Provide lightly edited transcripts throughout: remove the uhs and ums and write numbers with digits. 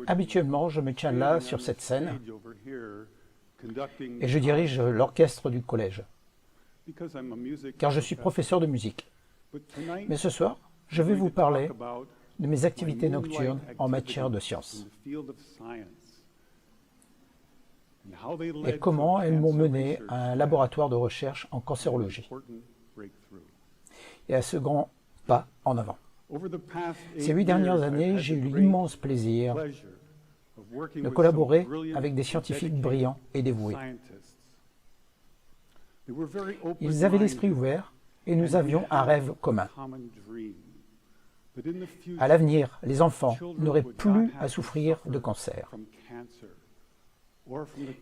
Habituellement, je me tiens là, sur cette scène, et je dirige l'orchestre du collège, car je suis professeur de musique. Mais ce soir, je vais vous parler de mes activités nocturnes en matière de sciences, et comment elles m'ont mené à un laboratoire de recherche en cancérologie, et à ce grand pas en avant. Ces 8 dernières années, j'ai eu l'immense plaisir de collaborer avec des scientifiques brillants et dévoués. Ils avaient l'esprit ouvert et nous avions un rêve commun. À l'avenir, les enfants n'auraient plus à souffrir de cancer,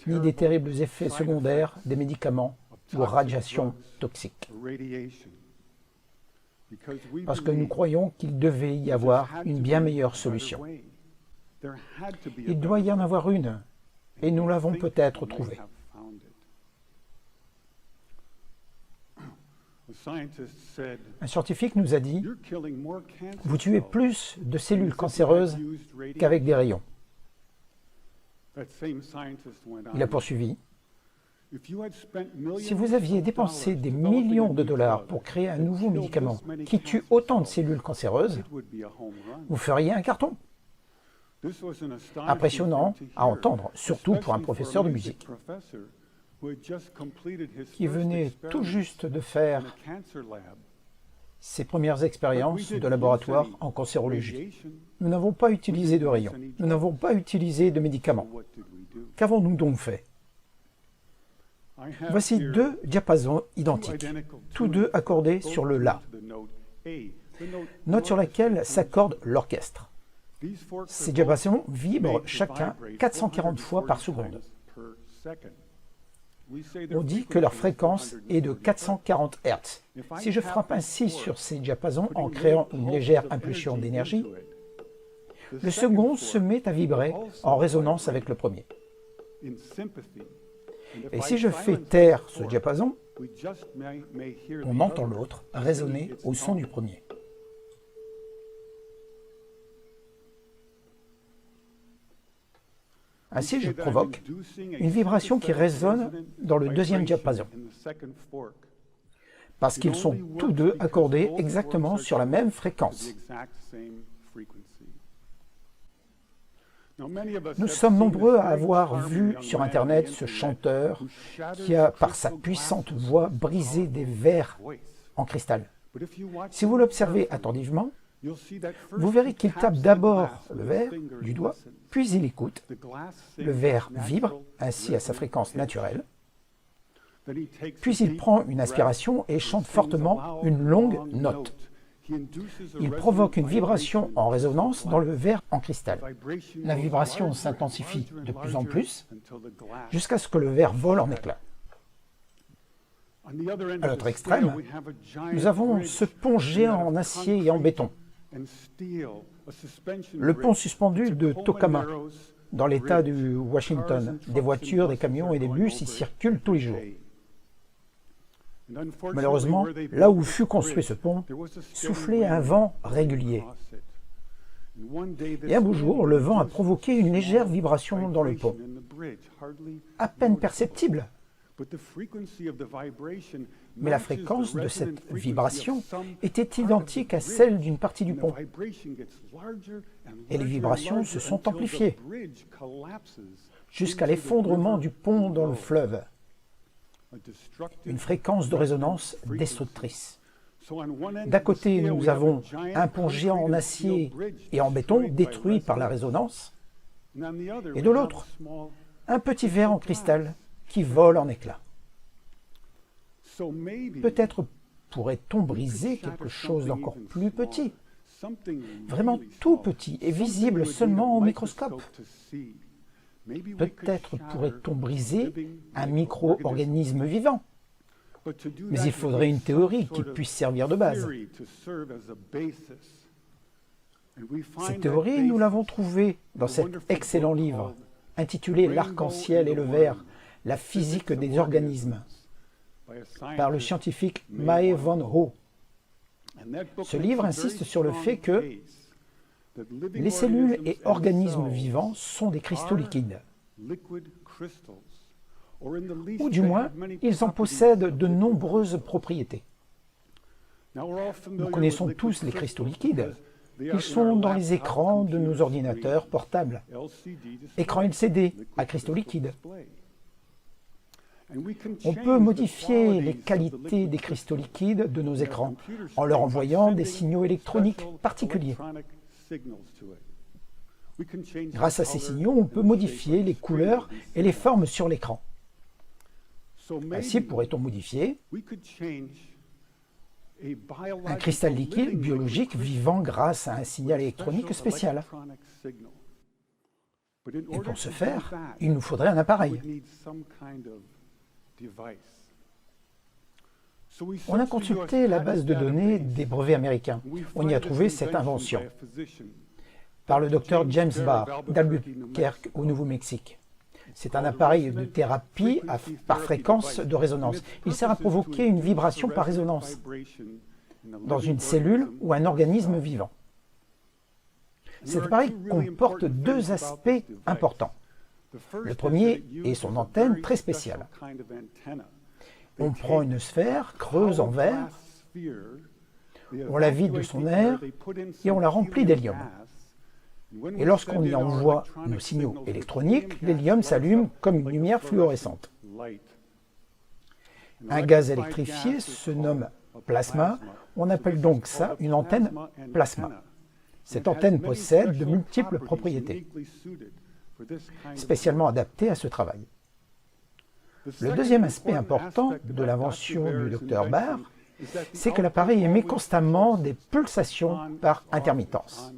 ni des terribles effets secondaires des médicaments ou radiations toxiques. Parce que nous croyons qu'il devait y avoir une bien meilleure solution. Il doit y en avoir une, et nous l'avons peut-être trouvée. Un scientifique nous a dit « Vous tuez plus de cellules cancéreuses qu'avec des rayons. » Il a poursuivi « Si vous aviez dépensé des millions de dollars pour créer un nouveau médicament qui tue autant de cellules cancéreuses, vous feriez un carton. » Impressionnant à entendre, surtout pour un professeur de musique, qui venait tout juste de faire ses premières expériences de laboratoire en cancérologie. Nous n'avons pas utilisé de rayons, nous n'avons pas utilisé de médicaments. Qu'avons-nous donc fait? Voici 2 diapasons identiques, tous deux accordés sur le La, note sur laquelle s'accorde l'orchestre. Ces diapasons vibrent chacun 440 fois par seconde. On dit que leur fréquence est de 440 Hz. Si je frappe ainsi sur ces diapasons en créant une légère impulsion d'énergie, le second se met à vibrer en résonance avec le premier. Et si je fais taire ce diapason, on entend l'autre résonner au son du premier. Ainsi, je provoque une vibration qui résonne dans le deuxième diapason, parce qu'ils sont tous deux accordés exactement sur la même fréquence. Nous sommes nombreux à avoir vu sur Internet ce chanteur qui a, par sa puissante voix, brisé des verres en cristal. Si vous l'observez attentivement, vous verrez qu'il tape d'abord le verre du doigt, puis il écoute. Le verre vibre, ainsi à sa fréquence naturelle. Puis il prend une inspiration et chante fortement une longue note. Il provoque une vibration en résonance dans le verre en cristal. La vibration s'intensifie de plus en plus, jusqu'à ce que le verre vole en éclats. À l'autre extrême, nous avons ce pont géant en acier et en béton. Le pont suspendu de Tocama, dans l'État du Washington. Des voitures, des camions et des bus y circulent tous les jours. Malheureusement, là où fut construit ce pont, soufflait un vent régulier. Et un beau jour, le vent a provoqué une légère vibration dans le pont, à peine perceptible. Mais la fréquence de cette vibration était identique à celle d'une partie du pont. Et les vibrations se sont amplifiées, jusqu'à l'effondrement du pont dans le fleuve. Une fréquence de résonance destructrice. D'un côté, nous avons un pont géant en acier et en béton détruit par la résonance, et de l'autre, un petit verre en cristal qui vole en éclats. Peut-être pourrait-on briser quelque chose d'encore plus petit, vraiment tout petit et visible seulement au microscope. Peut-être pourrait-on briser un micro-organisme vivant. Mais il faudrait une théorie qui puisse servir de base. Cette théorie, nous l'avons trouvée dans cet excellent livre, intitulé « L'arc-en-ciel et le verre, la physique des organismes », par le scientifique Mae van Ho. Ce livre insiste sur le fait que Les cellules et organismes vivants sont des cristaux liquides, ou du moins, ils en possèdent de nombreuses propriétés. Nous connaissons tous les cristaux liquides. Ils sont dans les écrans de nos ordinateurs portables. Écran LCD à cristaux liquides. On peut modifier les qualités des cristaux liquides de nos écrans en leur envoyant des signaux électroniques particuliers. Grâce à ces signaux, on peut modifier les couleurs et les formes sur l'écran. Ainsi pourrait-on modifier un cristal liquide biologique vivant grâce à un signal électronique spécial. Et pour ce faire, il nous faudrait un appareil. On a consulté la base de données des brevets américains. On y a trouvé cette invention par le docteur James Barr d'Albuquerque au Nouveau-Mexique. C'est un appareil de thérapie par fréquence de résonance. Il sert à provoquer une vibration par résonance dans une cellule ou un organisme vivant. Cet appareil comporte deux aspects importants. Le premier est son antenne très spéciale. On prend une sphère creuse en verre, on la vide de son air et on la remplit d'hélium. Et lorsqu'on y envoie nos signaux électroniques, l'hélium s'allume comme une lumière fluorescente. Un gaz électrifié se nomme plasma. On appelle donc ça une antenne plasma. Cette antenne possède de multiples propriétés, spécialement adaptées à ce travail. Le deuxième aspect important de l'invention du Dr Barr, c'est que l'appareil émet constamment des pulsations par intermittence.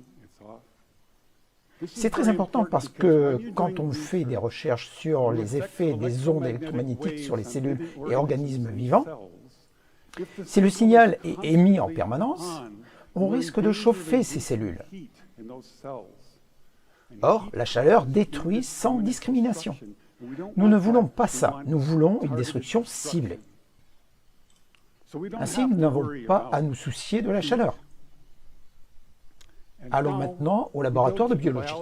C'est très important parce que quand on fait des recherches sur les effets des ondes électromagnétiques sur les cellules et organismes vivants, si le signal est émis en permanence, on risque de chauffer ces cellules. Or, la chaleur détruit sans discrimination. Nous ne voulons pas ça, nous voulons une destruction ciblée. Ainsi, nous n'avons pas à nous soucier de la chaleur. Allons maintenant au laboratoire de biologie.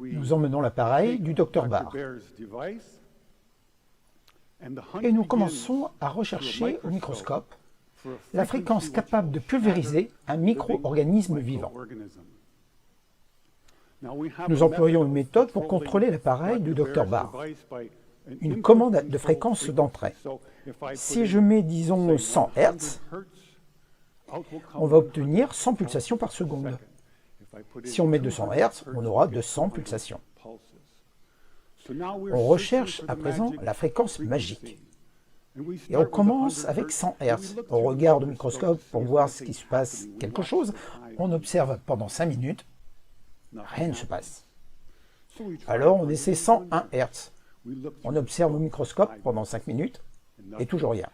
Nous emmenons l'appareil du Dr Barr. Et nous commençons à rechercher au microscope la fréquence capable de pulvériser un micro-organisme vivant. Nous employons une méthode pour contrôler l'appareil du Dr Barr. Une commande de fréquence d'entrée. Si je mets, disons, 100 Hz, on va obtenir 100 pulsations par seconde. Si on met 200 Hz, on aura 200 pulsations. On recherche à présent la fréquence magique. Et on commence avec 100 Hz. On regarde au microscope pour voir ce qui se passe quelque chose. On observe pendant 5 minutes. Rien ne se passe. Alors on essaie 101 Hz. On observe au microscope pendant 5 minutes et toujours rien.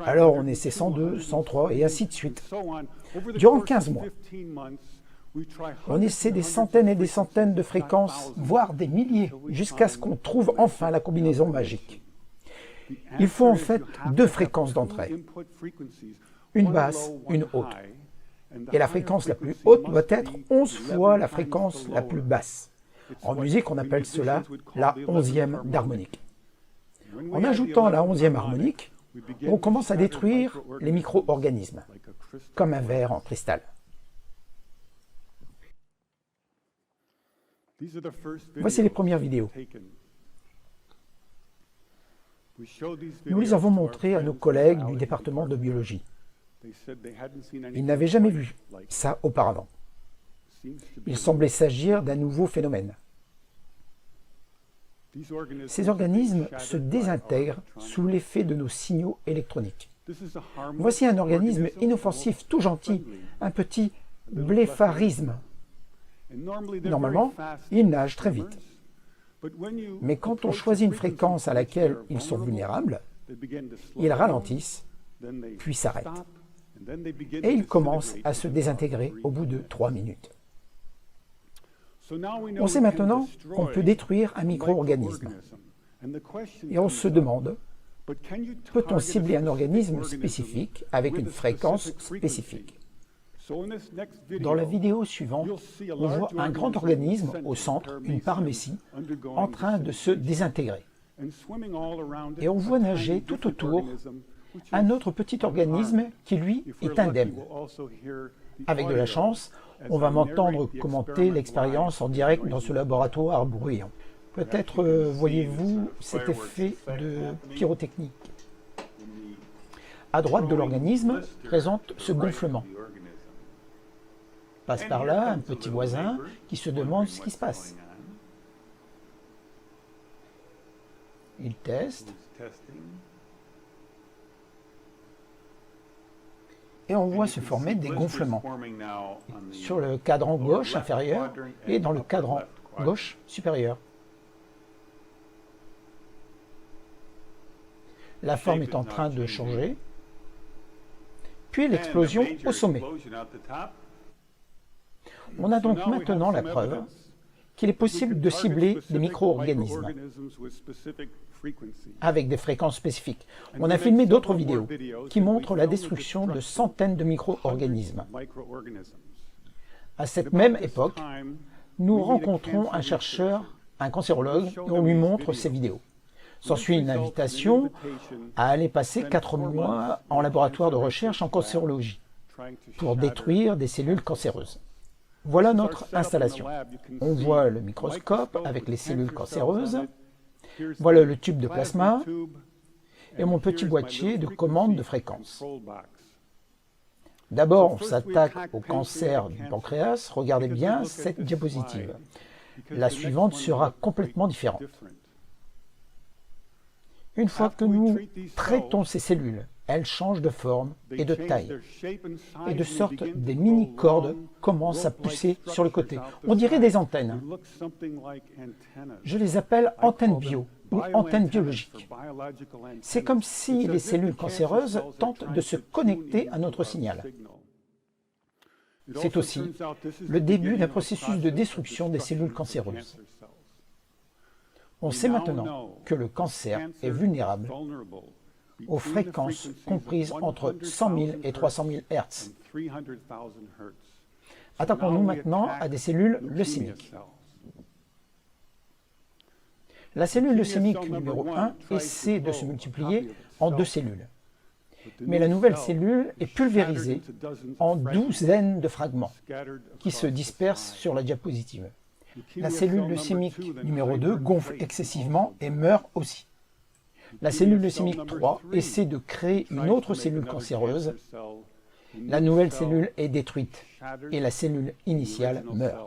Alors on essaie 102, 103 et ainsi de suite. Durant 15 mois, on essaie des centaines et des centaines de fréquences, voire des milliers, jusqu'à ce qu'on trouve enfin la combinaison magique. Il faut en fait deux fréquences d'entrée, une basse, une haute. Et la fréquence la plus haute doit être 11 fois la fréquence la plus basse. En musique, on appelle cela la 11e d'harmonique. En ajoutant la 11e harmonique, on commence à détruire les micro-organismes, comme un verre en cristal. Voici les premières vidéos. Nous les avons montrées à nos collègues du département de biologie. Ils n'avaient jamais vu ça auparavant. Il semblait s'agir d'un nouveau phénomène. Ces organismes se désintègrent sous l'effet de nos signaux électroniques. Voici un organisme inoffensif, tout gentil, un petit blépharisme. Normalement, il nage très vite. Mais quand on choisit une fréquence à laquelle ils sont vulnérables, ils ralentissent, puis s'arrêtent. Et ils commencent à se désintégrer au bout de 3 minutes. On sait maintenant qu'on peut détruire un micro-organisme. Et on se demande Peut-on cibler un organisme spécifique avec une fréquence spécifique? Dans la vidéo suivante, on voit un grand organisme au centre, une paramécie, en train de se désintégrer. Et on voit nager tout autour un autre petit organisme qui, lui, est indemne. Avec de la chance, on va m'entendre commenter l'expérience en direct dans ce laboratoire bruyant. Peut-être voyez-vous cet effet de pyrotechnique. À droite de l'organisme présente ce gonflement. Passe par là un petit voisin qui se demande ce qui se passe. Il teste. Et on voit se former des gonflements sur le cadran gauche inférieur et dans le cadran gauche supérieur. La forme est en train de changer, puis l'explosion au sommet. On a donc maintenant la preuve qu'il est possible de cibler des micro-organismes avec des fréquences spécifiques. On a filmé d'autres vidéos qui montrent la destruction de centaines de micro-organismes. À cette même époque, nous rencontrons un chercheur, un cancérologue, et on lui montre ces vidéos. S'ensuit une invitation à aller passer 4 mois en laboratoire de recherche en cancérologie pour détruire des cellules cancéreuses. Voilà notre installation. On voit le microscope avec les cellules cancéreuses. Voilà le tube de plasma et mon petit boîtier de commande de fréquence. D'abord, on s'attaque au cancer du pancréas. Regardez bien cette diapositive. La suivante sera complètement différente. Une fois que nous traitons ces cellules, elles changent de forme et de taille. Et de sorte, des mini-cordes commencent à pousser sur le côté. On dirait des antennes. Je les appelle antennes bio ou antennes biologiques. C'est comme si les cellules cancéreuses tentent de se connecter à notre signal. C'est aussi le début d'un processus de destruction des cellules cancéreuses. On sait maintenant que le cancer est vulnérable aux fréquences comprises entre 100 000 et 300 000 Hz. Attaquons-nous maintenant à des cellules leucémiques. La cellule leucémique numéro 1 essaie de se multiplier en 2 cellules. Mais la nouvelle cellule est pulvérisée en douzaines de fragments qui se dispersent sur la diapositive. La cellule leucémique numéro 2 gonfle excessivement et meurt aussi. La cellule leucémique 3 essaie de créer une autre cellule cancéreuse. La nouvelle cellule est détruite et la cellule initiale meurt.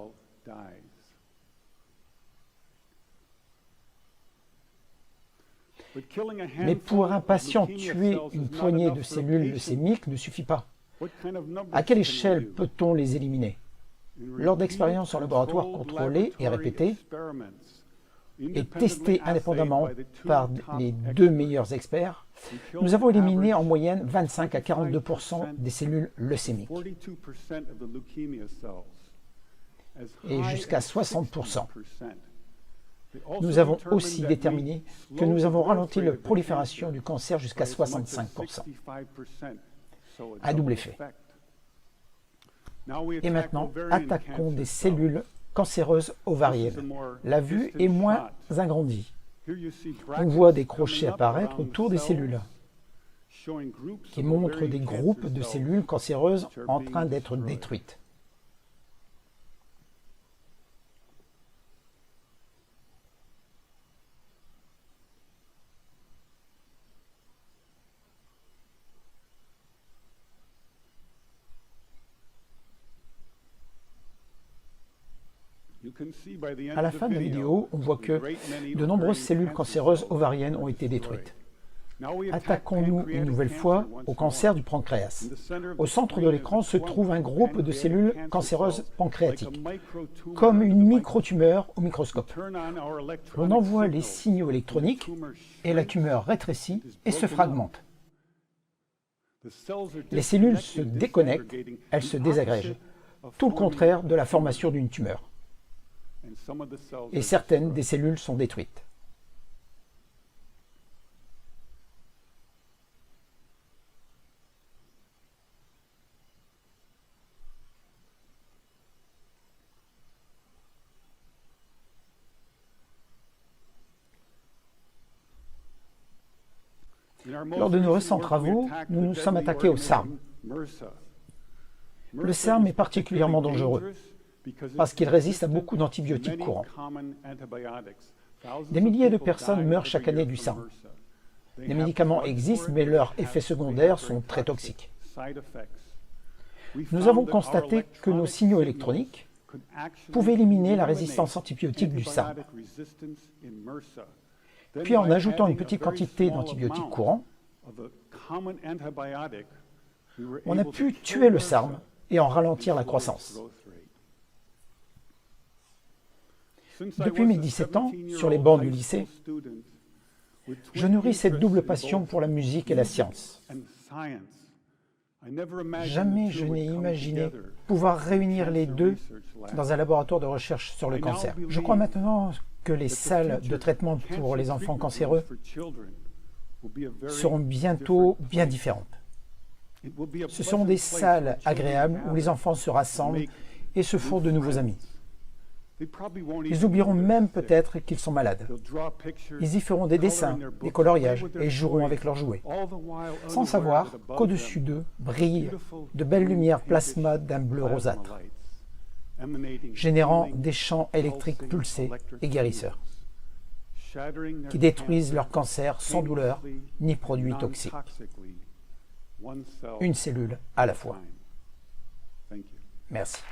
Mais pour un patient, tuer une poignée de cellules leucémiques ne suffit pas. À quelle échelle peut-on les éliminer? Lors d'expériences en laboratoire contrôlées et répétées, et testées indépendamment par les 2 meilleurs experts, nous avons éliminé en moyenne 25 à 42% des cellules leucémiques et jusqu'à 60%. Nous avons aussi déterminé que nous avons ralenti la prolifération du cancer jusqu'à 65%. Un double effet. Et maintenant, attaquons des cellules cancéreuses ovariennes. La vue est moins agrandie. On voit des crochets apparaître autour des cellules qui montrent des groupes de cellules cancéreuses en train d'être détruites. À la fin de la vidéo, on voit que de nombreuses cellules cancéreuses ovariennes ont été détruites. Attaquons-nous une nouvelle fois au cancer du pancréas. Au centre de l'écran se trouve un groupe de cellules cancéreuses pancréatiques, comme une microtumeur au microscope. On envoie les signaux électroniques et la tumeur rétrécit et se fragmente. Les cellules se déconnectent, elles se désagrègent, tout le contraire de la formation d'une tumeur. Et certaines des cellules sont détruites. Lors de nos récents travaux, nous nous sommes attaqués au SARM. Le SARM est particulièrement dangereux parce qu'il résiste à beaucoup d'antibiotiques courants. Des milliers de personnes meurent chaque année du SARM. Les médicaments existent, mais leurs effets secondaires sont très toxiques. Nous avons constaté que nos signaux électroniques pouvaient éliminer la résistance antibiotique du SARM. Puis en ajoutant une petite quantité d'antibiotiques courants, on a pu tuer le SARM et en ralentir la croissance. Depuis mes 17 ans, sur les bancs du lycée, je nourris cette double passion pour la musique et la science. Jamais je n'ai imaginé pouvoir réunir les deux dans un laboratoire de recherche sur le cancer. Je crois maintenant que les salles de traitement pour les enfants cancéreux seront bientôt bien différentes. Ce sont des salles agréables où les enfants se rassemblent et se font de nouveaux amis. Ils oublieront même peut-être qu'ils sont malades. Ils y feront des dessins, des coloriages et joueront avec leurs jouets, sans savoir qu'au-dessus d'eux brillent de belles lumières plasma d'un bleu rosâtre, générant des champs électriques pulsés et guérisseurs, qui détruisent leur cancer sans douleur ni produits toxiques. Une cellule à la fois. Merci.